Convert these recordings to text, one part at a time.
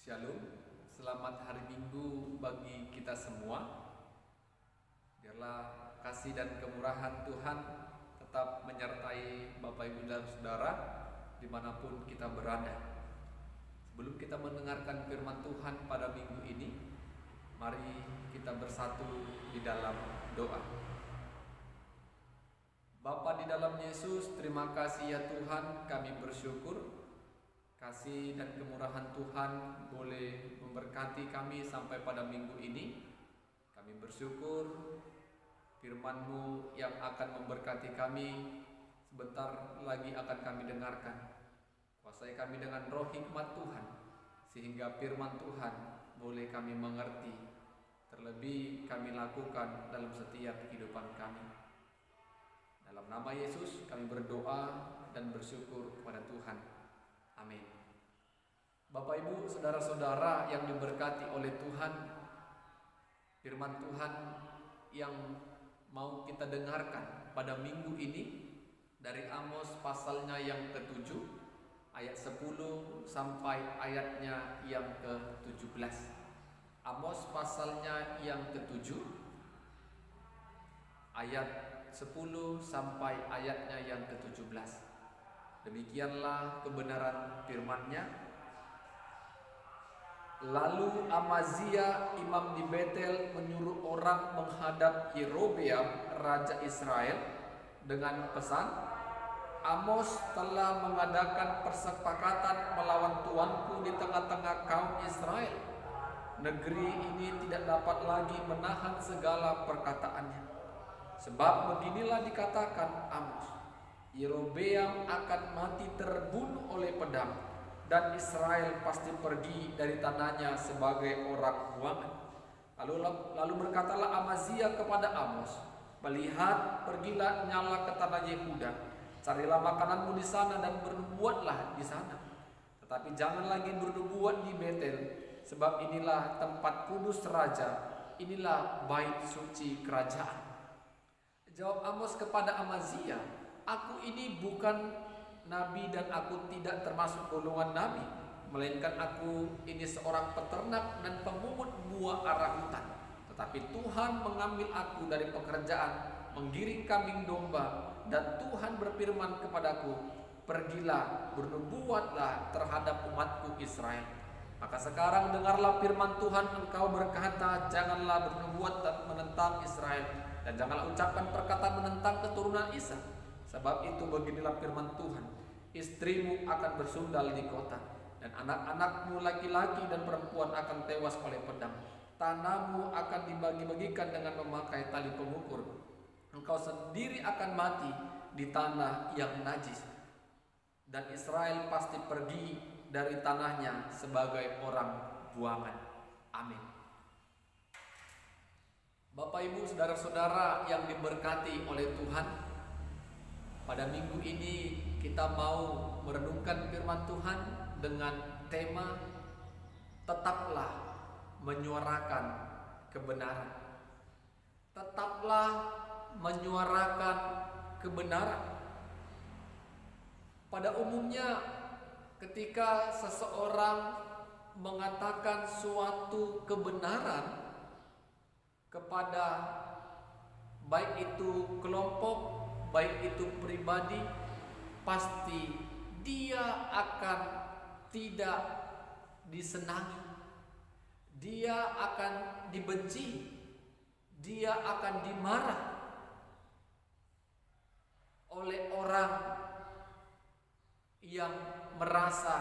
Shalom, selamat hari Minggu bagi kita semua. Biarlah kasih dan kemurahan Tuhan tetap menyertai Bapak Ibu dan Saudara dimanapun kita berada. Sebelum kita mendengarkan firman Tuhan pada minggu ini, mari kita bersatu di dalam doa. Bapa di dalam Yesus, terima kasih ya Tuhan, kami bersyukur kasih dan kemurahan Tuhan boleh memberkati kami sampai pada minggu ini. Kami bersyukur firman-Mu yang akan memberkati kami sebentar lagi akan kami dengarkan. Kuasai kami dengan roh hikmat Tuhan, sehingga firman Tuhan boleh kami mengerti, terlebih kami lakukan dalam setiap kehidupan kami. Dalam nama Yesus kami berdoa dan bersyukur kepada Tuhan. Amin. Bapak Ibu, saudara-saudara yang diberkati oleh Tuhan, firman Tuhan yang mau kita dengarkan pada minggu ini dari Amos pasalnya yang ke-7 ayat 10 sampai ayatnya yang ke-17. Amos pasalnya yang ke-7 ayat 10 sampai ayatnya yang ke-17. Demikianlah kebenaran firman-Nya. Lalu Amazia imam di Betel menyuruh orang menghadap Yerobeam raja Israel dengan pesan, Amos telah mengadakan persepakatan melawan tuanku di tengah-tengah kaum Israel. Negeri ini tidak dapat lagi menahan segala perkataannya. Sebab beginilah dikatakan Amos, Yerobeam akan mati terbunuh oleh pedang, dan Israel pasti pergi dari tanahnya sebagai orang buangan. Lalu berkatalah Amazia kepada Amos, melihat, pergilah nyala ke tanah Yehuda, carilah makananmu di sana dan bernubuatlah di sana. Tetapi jangan lagi bernubuat di Betel, sebab inilah tempat kudus raja, inilah bait suci kerajaan. Jawab Amos kepada Amazia, aku ini bukan nabi dan aku tidak termasuk golongan nabi, melainkan aku ini seorang peternak dan pemungut buah arahutan. Tetapi Tuhan mengambil aku dari pekerjaan menggiring kambing domba, dan Tuhan berfirman kepadaku, pergilah, bernubuatlah terhadap umatku Israel. Maka sekarang dengarlah firman Tuhan, engkau berkata, janganlah bernubuat menentang Israel, dan janganlah ucapkan perkataan menentang keturunan Isa. Sebab itu beginilah firman Tuhan, istrimu akan bersundal di kota, dan anak-anakmu laki-laki dan perempuan akan tewas oleh pedang. Tanahmu akan dibagi-bagikan dengan memakai tali pengukur. Engkau sendiri akan mati di tanah yang najis, dan Israel pasti pergi dari tanahnya sebagai orang buangan. Amin. Bapak Ibu saudara-saudara yang diberkati oleh Tuhan, pada minggu ini kita mau merenungkan firman Tuhan dengan tema tetaplah menyuarakan kebenaran. Tetaplah menyuarakan kebenaran. Pada umumnya ketika seseorang mengatakan suatu kebenaran kepada baik itu kelompok, baik itu pribadi, pasti dia akan tidak disenangi, dia akan dibenci, dia akan dimarah oleh orang yang merasa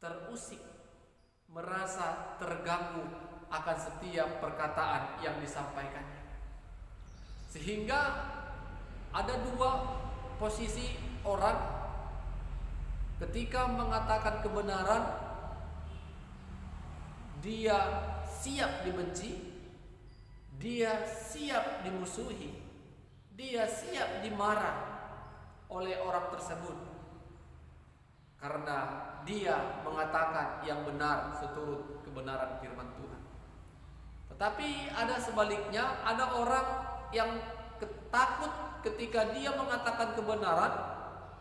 terusik, merasa terganggu akan setiap perkataan yang disampaikannya. Sehingga ada dua posisi orang ketika mengatakan kebenaran, dia siap dibenci, dia siap dimusuhi, dia siap dimarah oleh orang tersebut karena dia mengatakan yang benar seturut kebenaran firman Tuhan. Tetapi ada sebaliknya, ada orang yang takut ketika dia mengatakan kebenaran,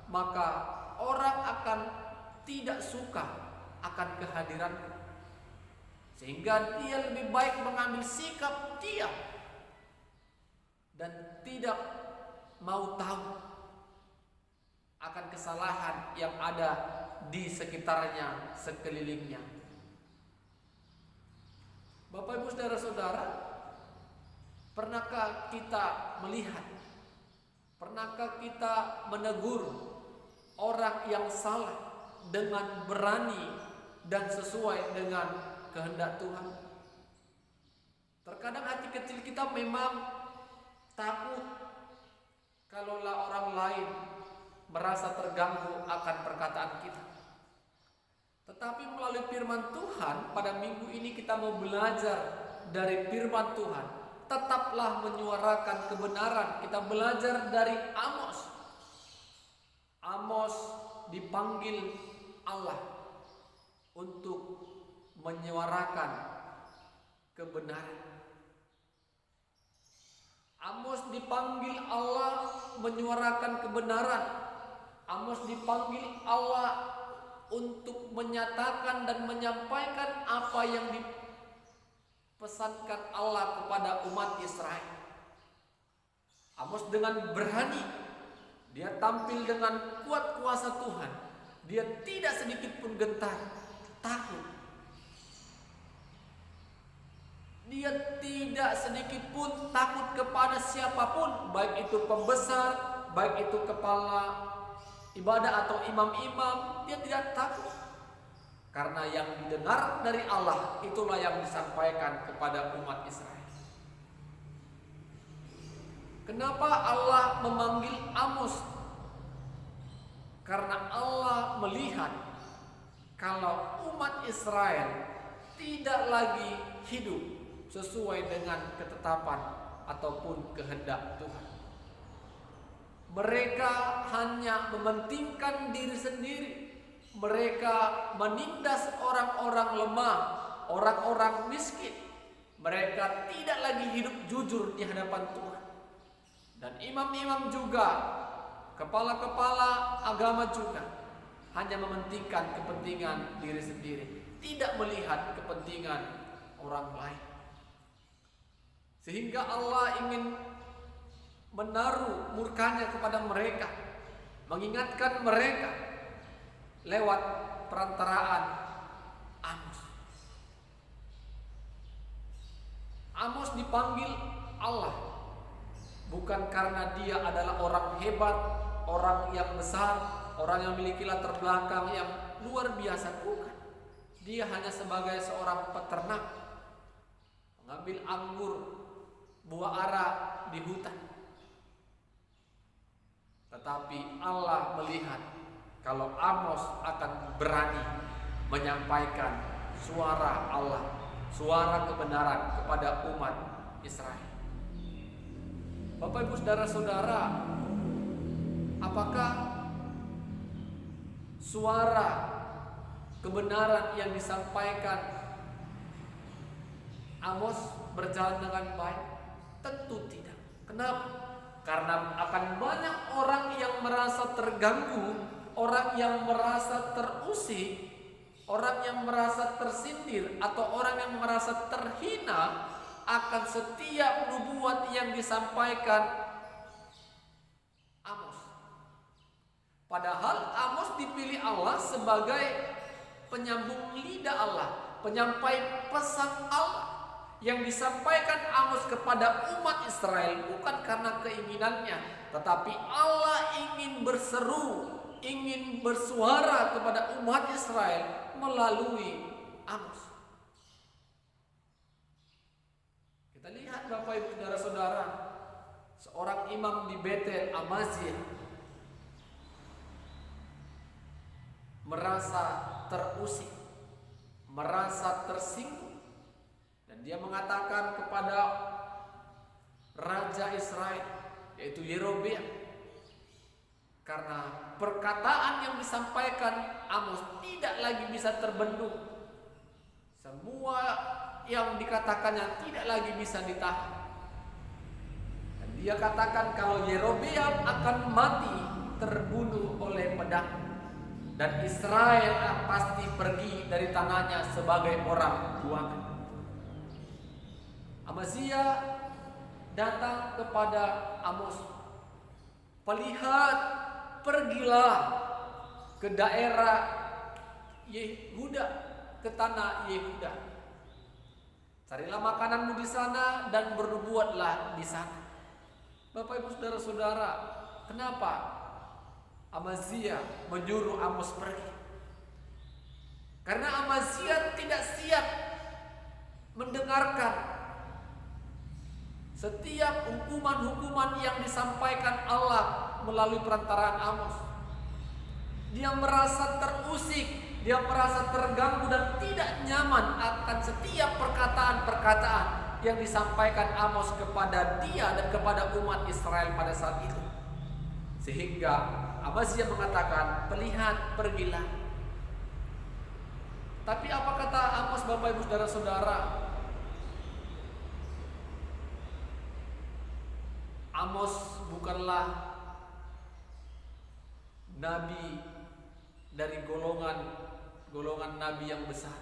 maka orang akan tidak suka akan kehadiranku, sehingga dia lebih baik mengambil sikap diam dan tidak mau tahu akan kesalahan yang ada di sekitarnya, sekelilingnya. Bapak Ibu saudara-saudara, pernahkah kita melihat, pernahkah kita menegur orang yang salah dengan berani dan sesuai dengan kehendak Tuhan? Terkadang hati kecil kita memang takut kalaulah orang lain merasa terganggu akan perkataan kita. Tetapi melalui firman Tuhan, pada minggu ini kita mau belajar dari firman Tuhan. Tetaplah menyuarakan kebenaran. Kita belajar dari Amos. Amos dipanggil Allah untuk menyuarakan kebenaran. Amos dipanggil Allah menyuarakan kebenaran. Amos dipanggil Allah untuk menyatakan dan menyampaikan apa yang dipesankan Allah kepada umat Israel. Amos dengan berani, dia tampil dengan kuat kuasa Tuhan. Dia tidak sedikit pun gentar, takut. Dia tidak sedikit pun takut kepada siapapun, baik itu pembesar, baik itu kepala ibadah atau imam-imam. Dia tidak takut, karena yang didengar dari Allah itulah yang disampaikan kepada umat Israel. Kenapa Allah memanggil Amos? Karena Allah melihat kalau umat Israel tidak lagi hidup sesuai dengan ketetapan ataupun kehendak Tuhan. Mereka hanya mementingkan diri sendiri. Mereka menindas orang-orang lemah, orang-orang miskin. Mereka tidak lagi hidup jujur di hadapan Tuhan. Dan imam-imam juga, kepala-kepala agama juga hanya mementingkan kepentingan diri sendiri, tidak melihat kepentingan orang lain. Sehingga Allah ingin menaruh murkanya kepada mereka, mengingatkan mereka lewat perantaraan Amos. Amos dipanggil Allah bukan karena dia adalah orang hebat, orang yang besar, orang yang memiliki latar belakang yang luar biasa, bukan. Dia hanya sebagai seorang peternak, mengambil anggur, buah ara di hutan. Tetapi Allah melihat kalau Amos akan berani menyampaikan suara Allah, suara kebenaran kepada umat Israel. Bapak Ibu saudara-saudara, apakah suara kebenaran yang disampaikan Amos berjalan dengan baik? Tentu tidak. Kenapa? Karena akan banyak orang yang merasa terganggu, orang yang merasa terusik, orang yang merasa tersindir, atau orang yang merasa terhina akan setiap nubuat yang disampaikan Amos. Padahal Amos dipilih Allah sebagai penyambung lidah Allah, penyampai pesan Allah. Yang disampaikan Amos kepada umat Israel bukan karena keinginannya, tetapi Allah ingin berseru, ingin bersuara kepada umat Israel melalui Amos. Kita lihat Bapak Ibu saudara-saudara, seorang imam di Betel, Amazia, merasa terusik, merasa tersinggung. Dan dia mengatakan kepada Raja Israel, yaitu Yerobeam, karena perkataan yang disampaikan Amos tidak lagi bisa terbendung. Semua yang dikatakannya tidak lagi bisa ditahan. Dan dia katakan kalau Yerobeam akan mati terbunuh oleh pedang. dan Israel pasti pergi dari tanahnya sebagai orang buangan. Amazia datang kepada Amos, "Lihat, pergilah ke daerah Yehuda, ke tanah Yehuda. Carilah makananmu di sana dan bernubuatlah di sana." Bapak Ibu saudara-saudara, kenapa Amazia menyuruh Amos pergi? Karena Amazia tidak siap mendengarkan setiap hukuman-hukuman yang disampaikan Allah melalui perantaraan Amos. Dia merasa terusik, dia merasa terganggu dan tidak nyaman akan setiap perkataan-perkataan yang disampaikan Amos kepada dia dan kepada umat Israel pada saat itu. Sehingga Amazia mengatakan, "Lihat, pergilah." Tapi apa kata Amos, Bapak Ibu saudara-saudara? Amos bukanlah nabi dari golongan nabi yang besar.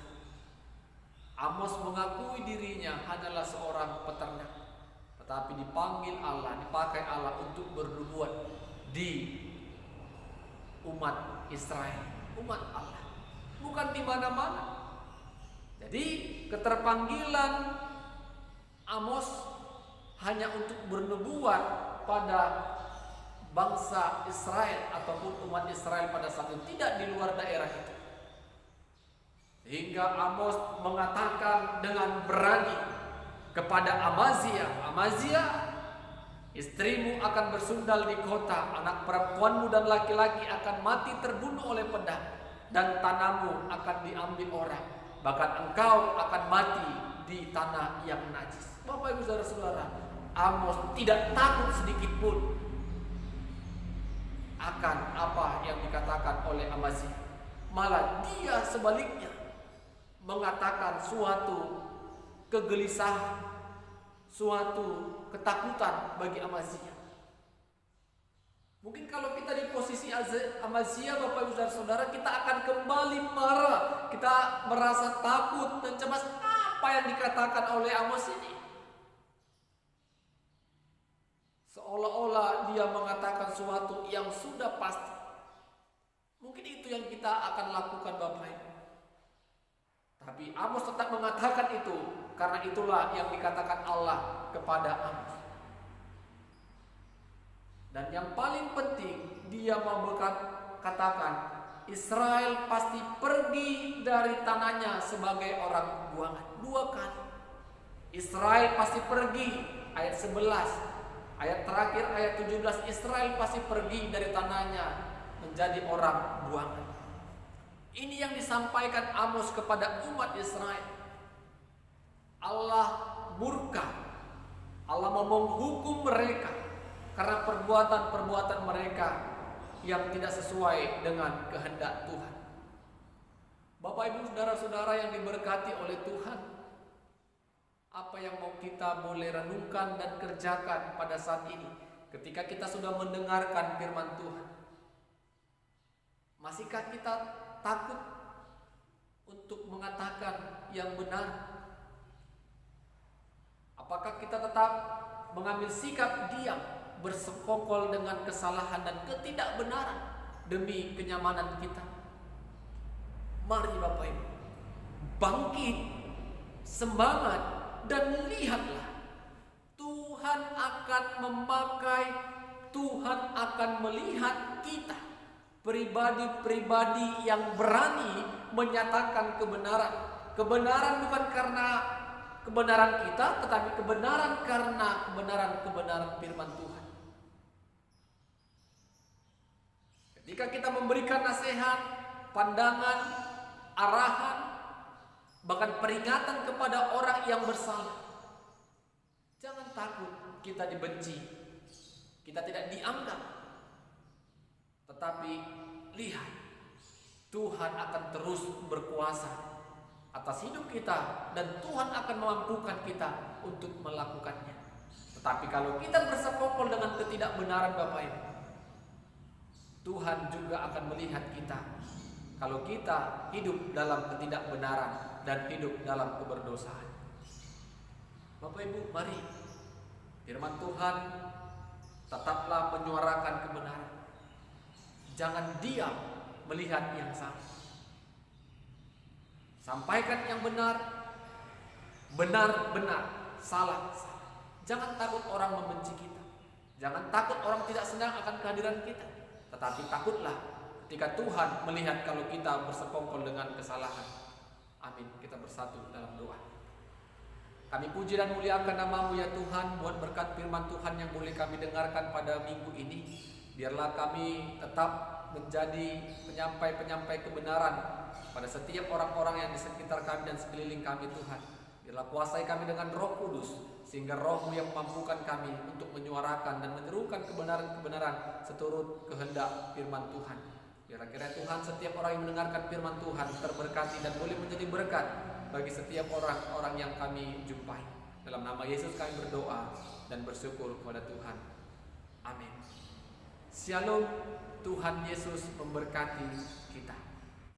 Amos mengakui dirinya hanyalah seorang peternak, tetapi dipanggil Allah, dipakai Allah untuk bernubuat di umat Israel, umat Allah, bukan di mana-mana. Jadi keterpanggilan Amos hanya untuk bernubuat pada bangsa Israel ataupun umat Israel pada saat itu, tidak di luar daerah itu. Sehingga Amos mengatakan dengan berani kepada Amazia, "Amazia, istrimu akan bersundal di kota, anak perempuanmu dan laki-laki akan mati terbunuh oleh pedang, dan tanahmu akan diambil orang, bahkan engkau akan mati di tanah yang najis." Bapak Ibu saudara-saudara, Amos tidak takut sedikit pun akan apa yang dikatakan oleh Amazia. Malah dia sebaliknya mengatakan suatu kegelisahan, suatu ketakutan bagi Amazia. Mungkin kalau kita di posisi Amazia, Bapak Ibu saudara, kita akan kembali marah, kita merasa takut dan cemas. Apa yang dikatakan oleh Amos ini? Seolah-olah dia mengatakan sesuatu yang sudah pasti. Mungkin itu yang kita akan lakukan, Bapak Ibu. Tapi Amos tetap mengatakan itu, karena itulah yang dikatakan Allah kepada Amos. Dan yang paling penting, dia mau katakan, Israel pasti pergi dari tanahnya sebagai orang buangan. 2 kali. Israel pasti pergi, ayat 11. Ayat terakhir, ayat 17, Israel pasti pergi dari tanahnya menjadi orang buangan. Ini yang disampaikan Amos kepada umat Israel. Allah murka, Allah mau menghukum mereka karena perbuatan-perbuatan mereka yang tidak sesuai dengan kehendak Tuhan. Bapak Ibu saudara-saudara yang diberkati oleh Tuhan, apa yang mau kita boleh renungkan dan kerjakan pada saat ini ketika kita sudah mendengarkan firman Tuhan? Masihkah kita takut untuk mengatakan yang benar? Apakah kita tetap mengambil sikap diam, bersekongkol dengan kesalahan dan ketidakbenaran demi kenyamanan kita? Mari Bapak Ibu, bangkit, semangat, dan lihatlah, Tuhan akan memakai, Tuhan akan melihat kita, pribadi-pribadi yang berani menyatakan kebenaran. Kebenaran bukan karena kebenaran kita, tetapi kebenaran karena kebenaran firman Tuhan. Ketika kita memberikan nasihat, pandangan, arahan, bahkan peringatan kepada orang yang bersalah, jangan takut kita dibenci, kita tidak dianggap. Tetapi lihat, Tuhan akan terus berkuasa atas hidup kita dan Tuhan akan memampukan kita untuk melakukannya. Tetapi kalau kita bersekongkol dengan ketidakbenaran, Bapak Ibu, Tuhan juga akan melihat kita kalau kita hidup dalam ketidakbenaran dan hidup dalam keberdosaan. Bapak Ibu, mari firman Tuhan tetaplah menyuarakan kebenaran. Jangan diam melihat yang salah. Sampaikan yang benar, benar-benar, salah. Jangan takut orang membenci kita. Jangan takut orang tidak senang akan kehadiran kita. Tetapi takutlah ketika Tuhan melihat kalau kita bersekongkol dengan kesalahan. Amin. Kita bersatu dalam doa. Kami puji dan muliakan nama-Mu ya Tuhan, buat berkat firman Tuhan yang boleh kami dengarkan pada minggu ini. Biarlah kami tetap menjadi penyampai-penyampai kebenaran pada setiap orang-orang yang di sekitar kami dan sekeliling kami Tuhan. Biarlah kuasai kami dengan Roh Kudus, sehingga Roh-Mu yang memampukan kami untuk menyuarakan dan menyerukan kebenaran-kebenaran seturut kehendak firman Tuhan. Biarlah kiranya Tuhan setiap orang yang mendengarkan firman Tuhan terberkati dan boleh menjadi berkat bagi setiap orang-orang yang kami jumpai. Dalam nama Yesus kami berdoa dan bersyukur kepada Tuhan. Amin. Shalom. Tuhan Yesus memberkati kita.